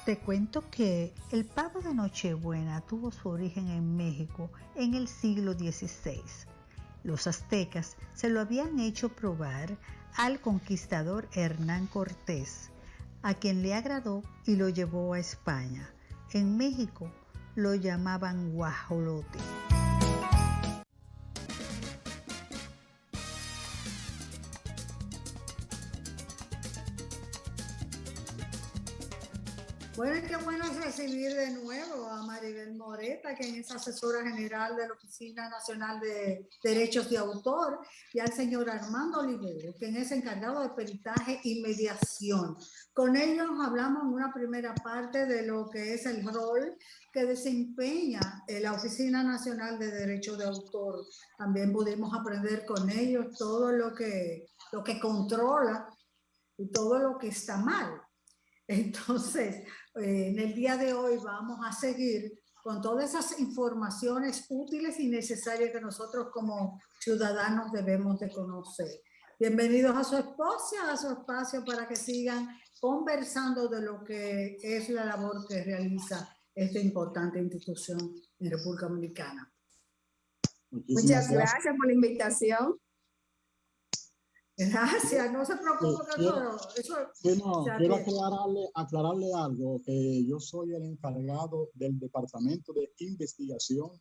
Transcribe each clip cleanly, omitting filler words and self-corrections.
Te cuento que el pavo de Nochebuena tuvo su origen en México en el siglo XVI. Los aztecas se lo habían hecho probar al conquistador Hernán Cortés, a quien le agradó y lo llevó a España. En México lo llamaban guajolote. Bueno, qué bueno es recibir de nuevo a Maribel Moreta, quien es asesora general de la Oficina Nacional de Derechos de Autor, y al señor Armando Olivero, quien es encargado de peritaje y mediación. Con ellos hablamos en una primera parte de lo que es el rol que desempeña la Oficina Nacional de Derechos de Autor. También pudimos aprender con ellos todo lo que controla y todo lo que está mal. Entonces, en el día de hoy vamos a seguir con todas esas informaciones útiles y necesarias que nosotros como ciudadanos debemos de conocer. Bienvenidos a su espacio para que sigan conversando de lo que es la labor que realiza esta importante institución en República Dominicana. Muchas gracias por la invitación. Gracias, no se preocupe, quiero aclararle algo, que yo soy el encargado del Departamento de Investigación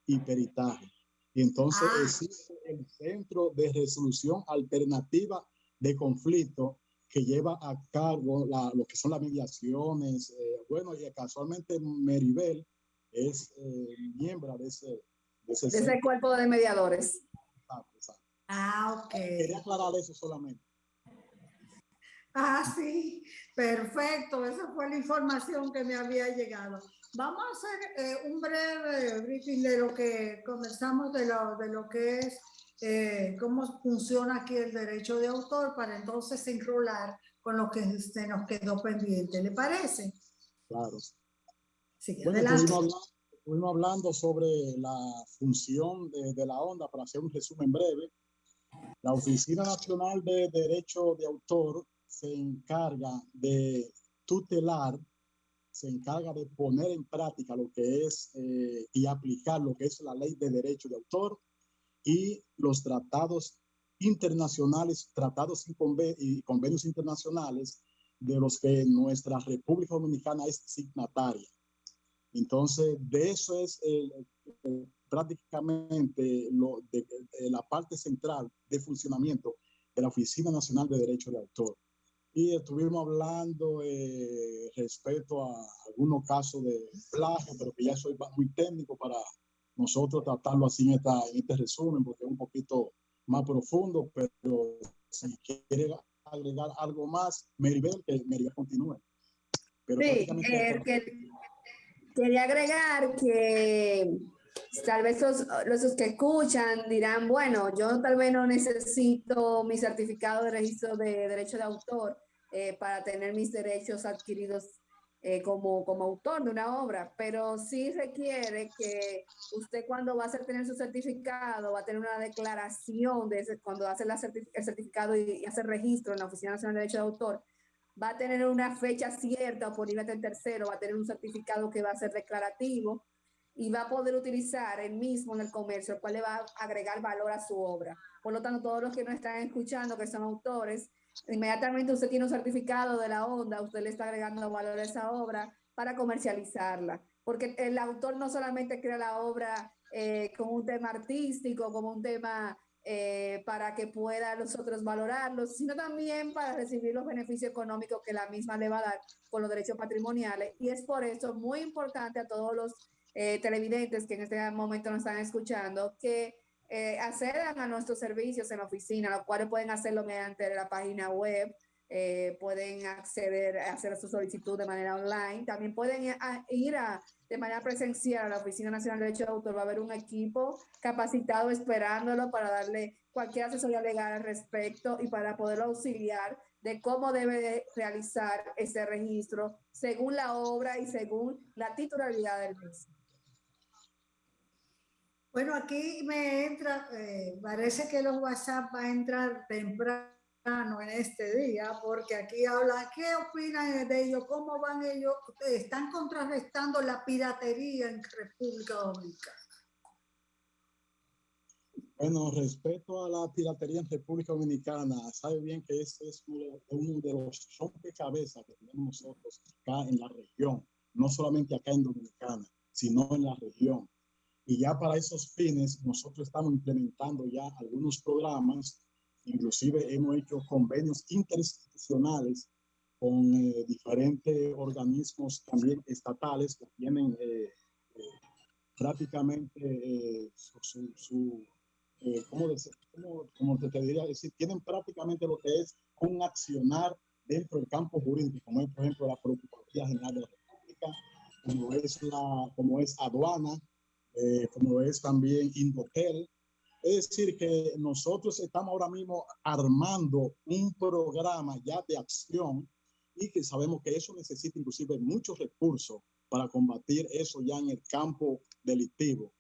y Peritaje. Y entonces existe el Centro de Resolución Alternativa de Conflicto que lleva a cargo lo que son las mediaciones. Bueno, y casualmente Maribel es miembro de ese cuerpo de mediadores. Exacto. Ok. Quería aclarar eso solamente. Sí, perfecto. Esa fue la información que me había llegado. Vamos a hacer un breve briefing de lo que conversamos de lo que es cómo funciona aquí el derecho de autor para entonces enrolar con lo que se nos quedó pendiente. ¿Le parece? Claro. Sí, bueno, estuvimos hablando sobre la función de la ONDA. Para hacer un resumen breve, la Oficina Nacional de Derecho de Autor se encarga de tutelar, se encarga de poner en práctica lo que es y aplicar lo que es la ley de derecho de autor y los tratados internacionales, tratados y convenios internacionales de los que nuestra República Dominicana es signataria. Entonces, de eso es prácticamente la parte central de funcionamiento de la Oficina Nacional de Derecho de Autor. Y estuvimos hablando respecto a algunos casos de plagio, pero que ya soy muy técnico para nosotros tratarlo así en este resumen, porque es un poquito más profundo, pero si quiere agregar algo más, Maribel, que Maribel continúe. Pero sí, quería agregar que tal vez los que escuchan dirán, bueno, yo tal vez no necesito mi certificado de registro de derecho de autor para tener mis derechos adquiridos como autor de una obra, pero sí requiere que usted cuando va a tener su certificado va a tener una declaración cuando hace el certificado y hace registro en la Oficina Nacional de Derecho de Autor, va a tener una fecha cierta oponible ante el tercero, va a tener un certificado que va a ser declarativo y va a poder utilizar el mismo en el comercio, el cual le va a agregar valor a su obra. Por lo tanto, todos los que nos están escuchando, que son autores, inmediatamente usted tiene un certificado de la ONDA, usted le está agregando valor a esa obra para comercializarla. Porque el autor no solamente crea la obra como un tema artístico, como un tema para que pueda nosotros valorarlos, sino también para recibir los beneficios económicos que la misma le va a dar con los derechos patrimoniales. Y es por eso muy importante a todos los televidentes que en este momento nos están escuchando que accedan a nuestros servicios en la oficina, los cuales pueden hacerlo mediante la página web, pueden acceder a hacer su solicitud de manera online, también pueden ir de manera presencial a la Oficina Nacional de Derecho de Autor. Va a haber un equipo capacitado esperándolo para darle cualquier asesoría legal al respecto y para poderlo auxiliar de cómo debe de realizar ese registro según la obra y según la titularidad del mismo. Bueno, aquí me entra, parece que los WhatsApp va a entrar temprano. en este día, porque aquí hablan, ¿qué opinan de ellos? ¿Cómo van ellos? Están contrarrestando la piratería en República Dominicana. Bueno, respecto a la piratería en República Dominicana, sabe bien que ese es uno de los rompecabezas que tenemos nosotros acá en la región, no solamente acá en Dominicana, sino en la región. Y ya para esos fines, nosotros estamos implementando ya algunos programas, inclusive hemos hecho convenios interinstitucionales con diferentes organismos también estatales que tienen prácticamente ¿cómo te diría? Es decir, tienen prácticamente lo que es un accionar dentro del campo jurídico, como es, por ejemplo, la Procuraduría General de la República, como es aduana, como es también Indotel. Es decir, que nosotros estamos ahora mismo armando un programa ya de acción y que sabemos que eso necesita inclusive muchos recursos para combatir eso ya en el campo delictivo.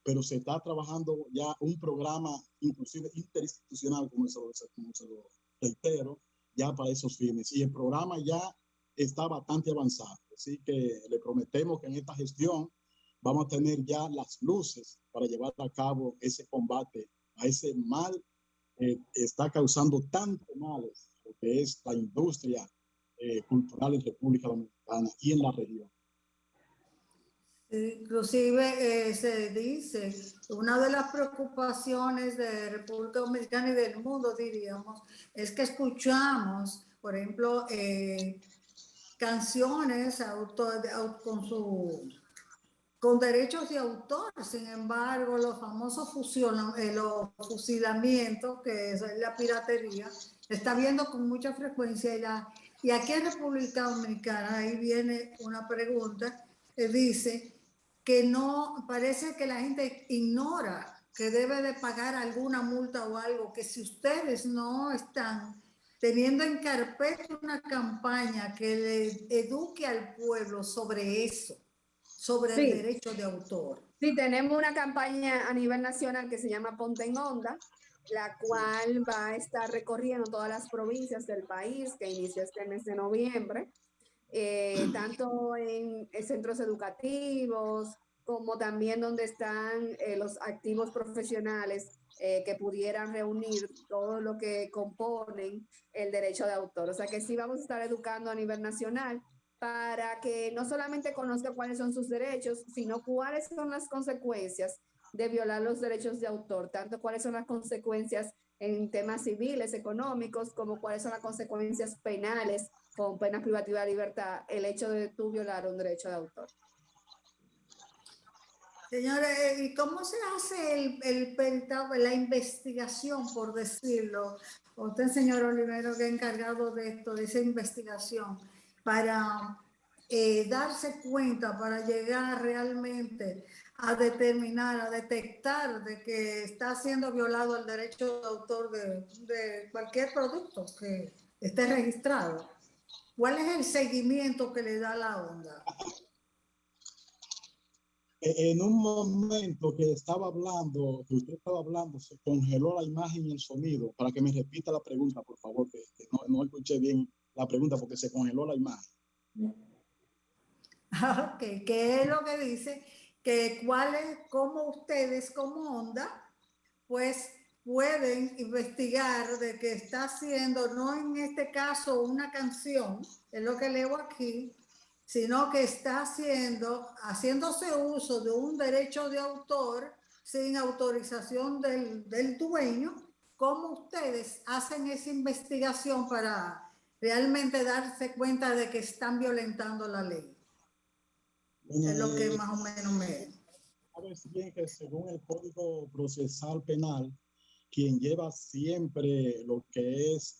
Pero se está trabajando ya un programa inclusive interinstitucional, como se lo reitero, ya para esos fines. Y el programa ya está bastante avanzado. Así que le prometemos que en esta gestión vamos a tener ya las luces para llevar a cabo ese combate a ese mal que está causando tanto males, lo que es la industria cultural en República Dominicana y en la región. Inclusive se dice, una de las preocupaciones de República Dominicana y del mundo, diríamos, es que escuchamos, por ejemplo, canciones con derechos de autor. Sin embargo, los famosos los fusilamientos, que es la piratería, está viendo con mucha frecuencia. Y aquí en República Dominicana, ahí viene una pregunta, dice que no, parece que la gente ignora que debe de pagar alguna multa o algo, que si ustedes no están teniendo en carpeta una campaña que le eduque al pueblo sobre eso, sobre el derecho de autor. Sí, tenemos una campaña a nivel nacional que se llama Ponte en Onda, la cual va a estar recorriendo todas las provincias del país, que inicia este mes de noviembre, tanto en centros educativos como también donde están los activos profesionales que pudieran reunir todo lo que componen el derecho de autor. O sea que sí vamos a estar educando a nivel nacional para que no solamente conozca cuáles son sus derechos, sino cuáles son las consecuencias de violar los derechos de autor, tanto cuáles son las consecuencias en temas civiles, económicos, como cuáles son las consecuencias penales, con pena privativa de libertad, el hecho de tú violar un derecho de autor. Señores, ¿y cómo se hace la investigación, por decirlo? Usted, señor Olivero, que es encargado de esto, de esa investigación, para darse cuenta, para llegar realmente a determinar, a detectar de que está siendo violado el derecho de autor de cualquier producto que esté registrado. ¿Cuál es el seguimiento que le da la onda? En un momento que estaba hablando, que usted estaba hablando, se congeló la imagen y el sonido. Para que me repita la pregunta, por favor, que no escuché bien la pregunta porque se congeló la imagen. Ok, ¿qué es lo que dice? Que cómo ustedes como Onda, pues pueden investigar de que está haciendo, no en este caso una canción, es lo que leo aquí, sino que está haciéndose uso de un derecho de autor sin autorización del dueño. ¿Cómo ustedes hacen esa investigación para realmente darse cuenta de que están violentando la ley? Bueno, Es lo que más o menos me... Sabes bien que según el Código Procesal Penal, quien lleva siempre lo que es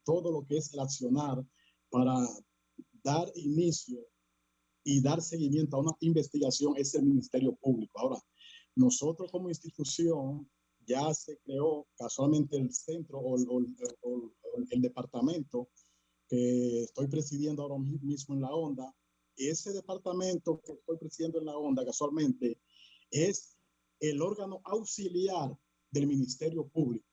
todo lo que es el accionar para dar inicio y dar seguimiento a una investigación es el Ministerio Público. Ahora, nosotros como institución ya se creó casualmente el centro o el departamento que estoy presidiendo ahora mismo en la Onda. Ese departamento que estoy presidiendo en la Onda casualmente es el órgano auxiliar del Ministerio Público.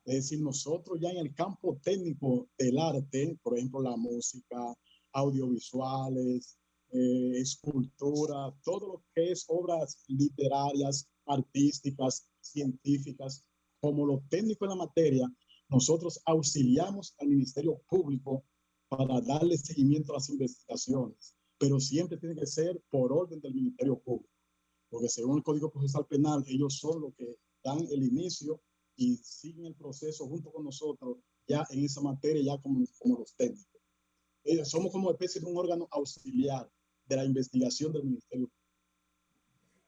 Es decir, nosotros ya en el campo técnico del arte, por ejemplo, la música, audiovisuales, escultura, todo lo que es obras literarias, artísticas, científicas, como lo técnico en la materia, nosotros auxiliamos al Ministerio Público para darle seguimiento a las investigaciones, pero siempre tiene que ser por orden del Ministerio Público, porque según el Código Procesal Penal, ellos son los que dan el inicio y siguen el proceso junto con nosotros ya en esa materia, ya como los técnicos. Somos como especie de un órgano auxiliar de la investigación del Ministerio.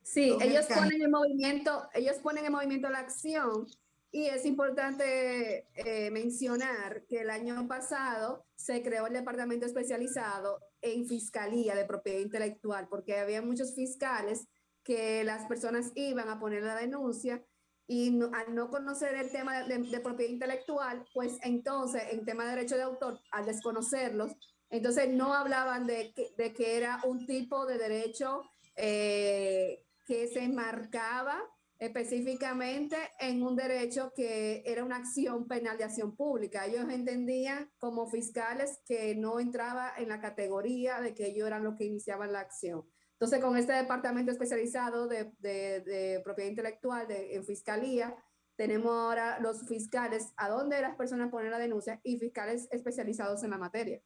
Sí, ellos ponen en movimiento la acción, y es importante mencionar que el año pasado se creó el departamento especializado en fiscalía de propiedad intelectual, porque había muchos fiscales que las personas iban a poner la denuncia y al no conocer el tema de propiedad intelectual, pues entonces en tema de derecho de autor, al desconocerlos, entonces no hablaban de que era un tipo de derecho que se enmarcaba específicamente en un derecho que era una acción penal de acción pública. Ellos entendían como fiscales que no entraba en la categoría de que ellos eran los que iniciaban la acción. Entonces, con este departamento especializado de propiedad intelectual en fiscalía, tenemos ahora los fiscales a donde las personas ponen la denuncia y fiscales especializados en la materia.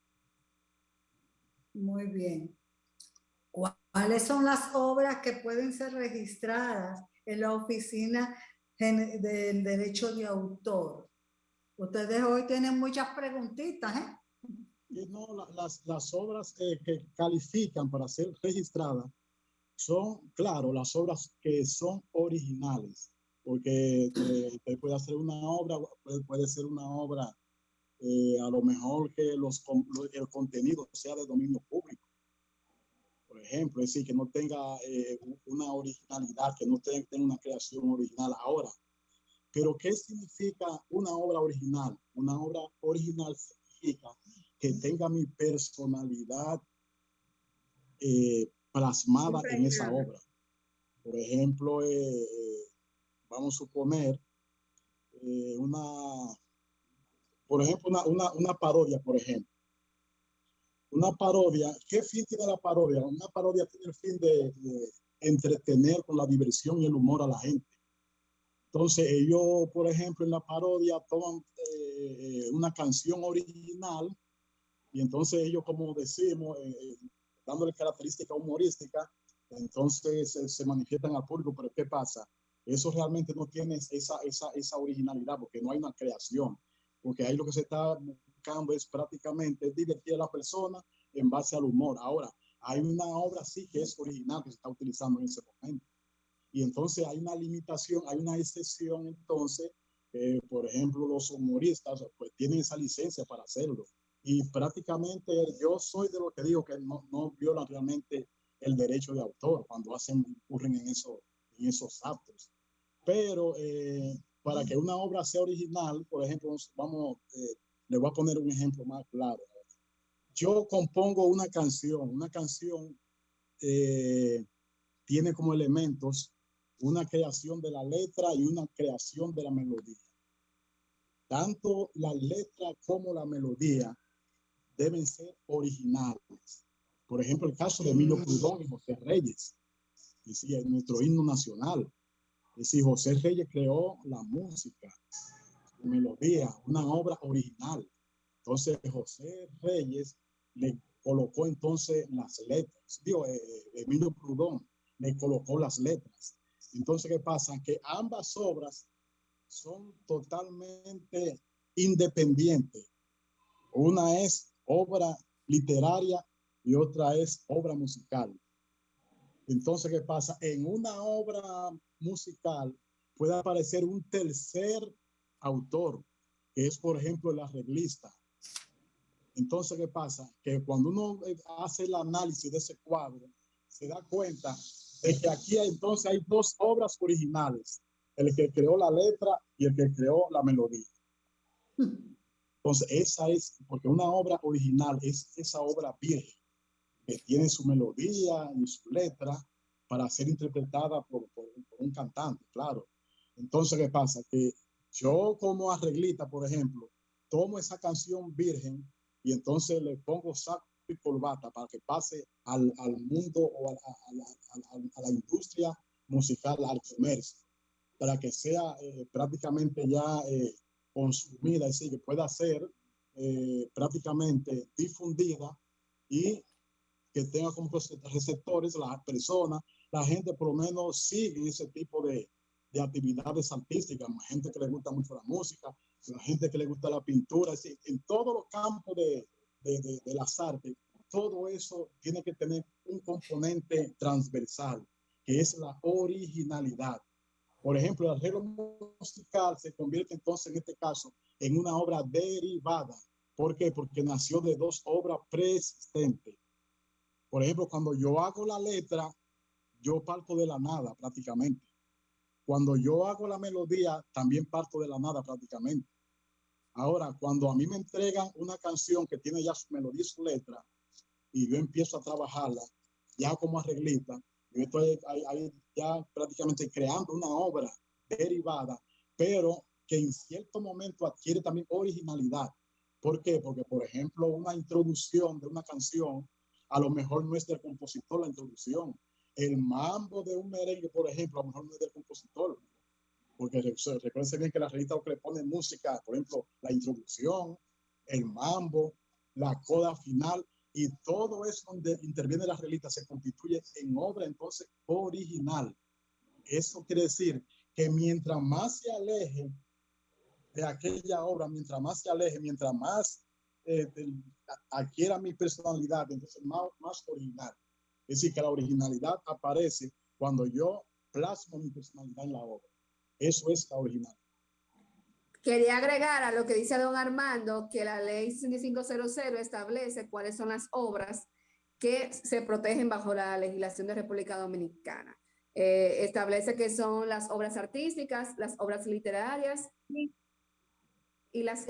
Muy bien. ¿Cuáles son las obras que pueden ser registradas en la Oficina del Derecho de Autor? Ustedes hoy tienen muchas preguntitas, ¿eh? No, las obras que califican para ser registradas son, claro, las obras que son originales, porque usted puede hacer una obra, puede ser una obra, a lo mejor que el contenido sea de dominio público, por ejemplo, es decir, que no tenga una originalidad, que no tenga una creación original ahora. Pero ¿qué significa una obra original? Una obra original significa que tenga mi personalidad plasmada en esa obra. Por ejemplo, vamos a suponer una parodia, por ejemplo. Una parodia, ¿qué fin tiene la parodia? Una parodia tiene el fin de entretener con la diversión y el humor a la gente. Entonces ellos, por ejemplo, en la parodia toman una canción original y entonces ellos, como decimos, dándole característica humorística, entonces se manifiestan al público. Pero ¿qué pasa? Eso realmente no tiene esa originalidad, porque no hay una creación, porque ahí lo que se está buscando es prácticamente divertir a la persona en base al humor. Ahora, hay una obra sí que es original que se está utilizando en ese momento. Y entonces hay una limitación, hay una excepción, entonces, por ejemplo, los humoristas pues tienen esa licencia para hacerlo. Y prácticamente yo soy de los que digo que no violan realmente el derecho de autor cuando incurren en esos actos. Pero para que una obra sea original, por ejemplo, le voy a poner un ejemplo más claro. Yo compongo una canción tiene como elementos una creación de la letra y una creación de la melodía. Tanto la letra como la melodía deben ser originales. Por ejemplo, el caso de Emilio Prudón y José Reyes, es decir, nuestro himno nacional. Es decir, José Reyes creó la música, la melodía, una obra original. Entonces, José Reyes le colocó entonces las letras. Emilio Prudón le colocó las letras. Entonces, ¿qué pasa? Que ambas obras son totalmente independientes. Una es obra literaria y otra es obra musical. Entonces, ¿qué pasa? En una obra musical puede aparecer un tercer autor, que es, por ejemplo, el arreglista. Entonces, ¿qué pasa? Que cuando uno hace el análisis de ese cuadro, se da cuenta de que aquí entonces hay dos obras originales, el que creó la letra y el que creó la melodía. Entonces, esa es, porque una obra original es esa obra vieja, que tiene su melodía y su letra para ser interpretada por un cantante, claro. Entonces, ¿qué pasa? Que Yo como arreglista, por ejemplo, tomo esa canción virgen y entonces le pongo saco y corbata para que pase al mundo o a la industria musical, al comercio, para que sea prácticamente ya consumida, es decir, que pueda ser prácticamente difundida y que tenga como receptores las personas, la gente por lo menos sigue ese tipo de actividades artísticas, gente que le gusta mucho la música, la gente que le gusta la pintura, es decir, en todos los campos de las artes, todo eso tiene que tener un componente transversal, que es la originalidad. Por ejemplo, el arreglo musical se convierte entonces en este caso en una obra derivada. ¿Por qué? Porque nació de dos obras preexistentes. Por ejemplo, cuando yo hago la letra, yo parto de la nada prácticamente. Cuando yo hago la melodía, también parto de la nada prácticamente. Ahora, cuando a mí me entregan una canción que tiene ya su melodía y su letra, y yo empiezo a trabajarla, ya como arreglista, yo estoy ahí ya prácticamente creando una obra derivada, pero que en cierto momento adquiere también originalidad. ¿Por qué? Porque, por ejemplo, una introducción de una canción, a lo mejor no es del compositor la introducción. El mambo de un merengue, por ejemplo, a lo mejor no es del compositor. Porque recuerden bien que la revista que le pone música, por ejemplo, la introducción, el mambo, la coda final, y todo eso donde interviene la revista se constituye en obra entonces original. Eso quiere decir que mientras más se aleje de aquella obra, mientras más se aleje, mientras más adquiera mi personalidad, entonces más original. Es decir, que la originalidad aparece cuando yo plasmo mi personalidad en la obra. Eso es la original. Quería agregar a lo que dice don Armando que la ley 6500 establece cuáles son las obras que se protegen bajo la legislación de República Dominicana. Establece que son las obras artísticas, las obras literarias y las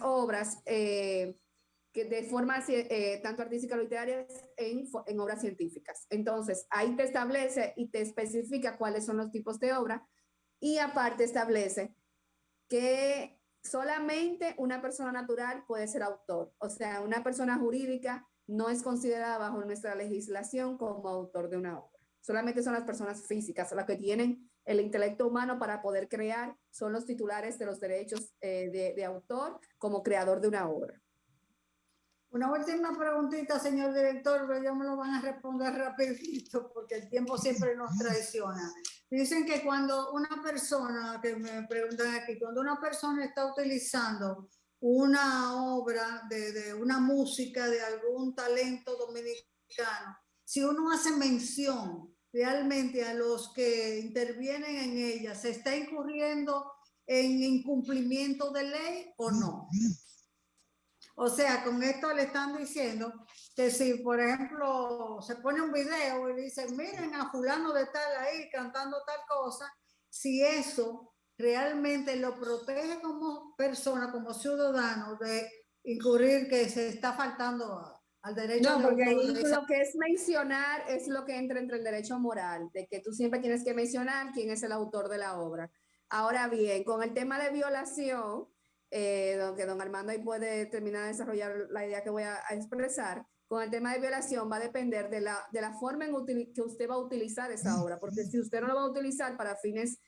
obras, que de forma tanto artística o literaria en obras científicas. Entonces, ahí te establece y te especifica cuáles son los tipos de obra y aparte establece que solamente una persona natural puede ser autor. O sea, una persona jurídica no es considerada bajo nuestra legislación como autor de una obra. Solamente son las personas físicas las que tienen el intelecto humano para poder crear, son los titulares de los derechos de autor como creador de una obra. Una última preguntita, señor director, pero ya me lo van a responder rapidito porque el tiempo siempre nos traiciona. Dicen que cuando una persona, que me preguntan aquí, cuando una persona está utilizando una obra de una música de algún talento dominicano, si uno hace mención realmente a los que intervienen en ella, ¿se está incurriendo en incumplimiento de ley o no? O sea, con esto le están diciendo que si, por ejemplo, se pone un video y dicen, miren a fulano de tal ahí cantando tal cosa, si eso realmente lo protege como persona, como ciudadano, de incurrir que se está faltando al derecho no, de porque autor. ahí lo que es mencionar es lo que entra entre el derecho moral, de que tú siempre tienes que mencionar quién es el autor de la obra. Ahora bien, con el tema de violación, que don Armando ahí puede terminar de desarrollar la idea que voy a expresar, con el tema de violación va a depender de la forma que usted va a utilizar esa obra, porque si usted no lo va a utilizar para fines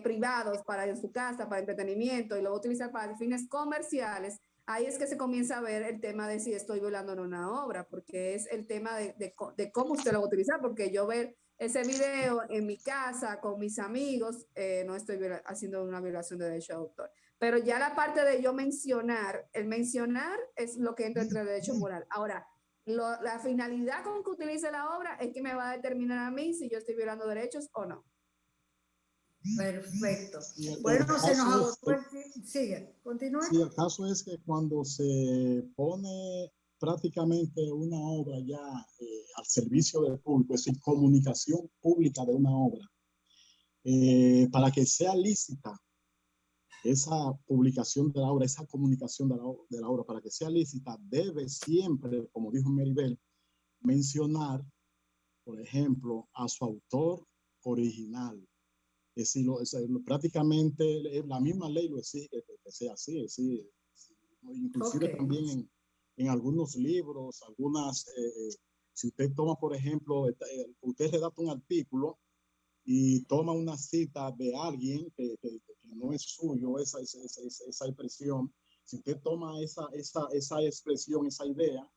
privados, para en su casa, para entretenimiento, y lo va a utilizar para fines comerciales, ahí es que se comienza a ver el tema de si estoy violando en una obra, porque es el tema de cómo usted lo va a utilizar, porque yo ver ese video en mi casa con mis amigos, no estoy haciendo una violación de derecho de autor. Pero ya la parte de yo mencionar, el mencionar es lo que entra entre el derecho moral. Ahora, la finalidad con que utilice la obra es que me va a determinar a mí si yo estoy violando derechos o no. Perfecto. Bueno, se nos agotó el tiempo. Sigue, continúe. Sí, el caso es que cuando se pone prácticamente una obra ya al servicio del público, es decir, comunicación pública de una obra, para que sea lícita esa publicación de la obra, esa comunicación de la obra, para que sea lícita, debe siempre, como dijo Maribel, mencionar, por ejemplo, a su autor original. prácticamente la misma ley lo exige que sea así. Inclusive también en algunos libros, si usted toma, por ejemplo, usted redacta un artículo y toma una cita de alguien que no es suyo, esa expresión, si usted toma esa expresión, esa idea,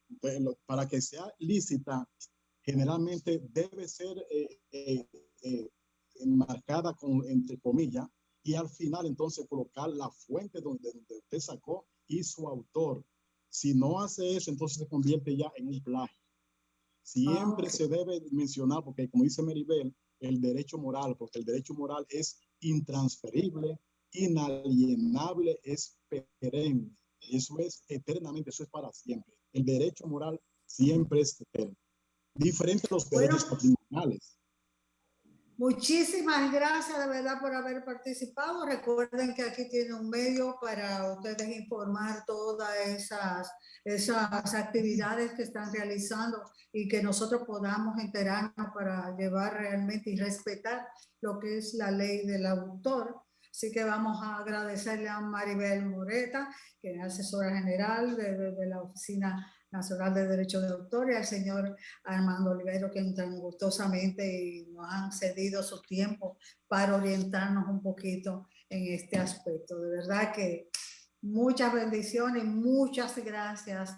entonces, para que sea lícita, generalmente debe ser enmarcada entre comillas, y al final entonces colocar la fuente donde usted sacó y su autor. Si no hace eso, entonces se convierte ya en un plagio. Siempre se debe mencionar, porque como dice Maribel, el derecho moral, porque el derecho moral es intransferible, inalienable, es perenne. Eso es eternamente, eso es para siempre. El derecho moral siempre es eterno. Diferente a los derechos patrimoniales. Muchísimas gracias de verdad por haber participado. Recuerden que aquí tiene un medio para ustedes informar todas esas actividades que están realizando y que nosotros podamos enterarnos para llevar realmente y respetar lo que es la ley del autor. Así que vamos a agradecerle a Maribel Moreta, que es asesora general de la Oficina Nacional de Derecho de Autor, y al señor Armando Olivero, que tan gustosamente nos han cedido su tiempo para orientarnos un poquito en este aspecto. De verdad que muchas bendiciones, muchas gracias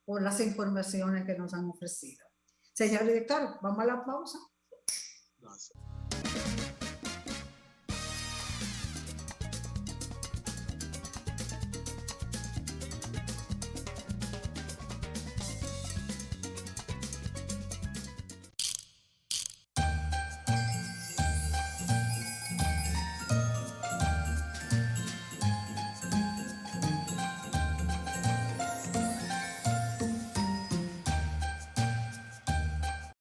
por las informaciones que nos han ofrecido. Señor director, vamos a la pausa. Gracias.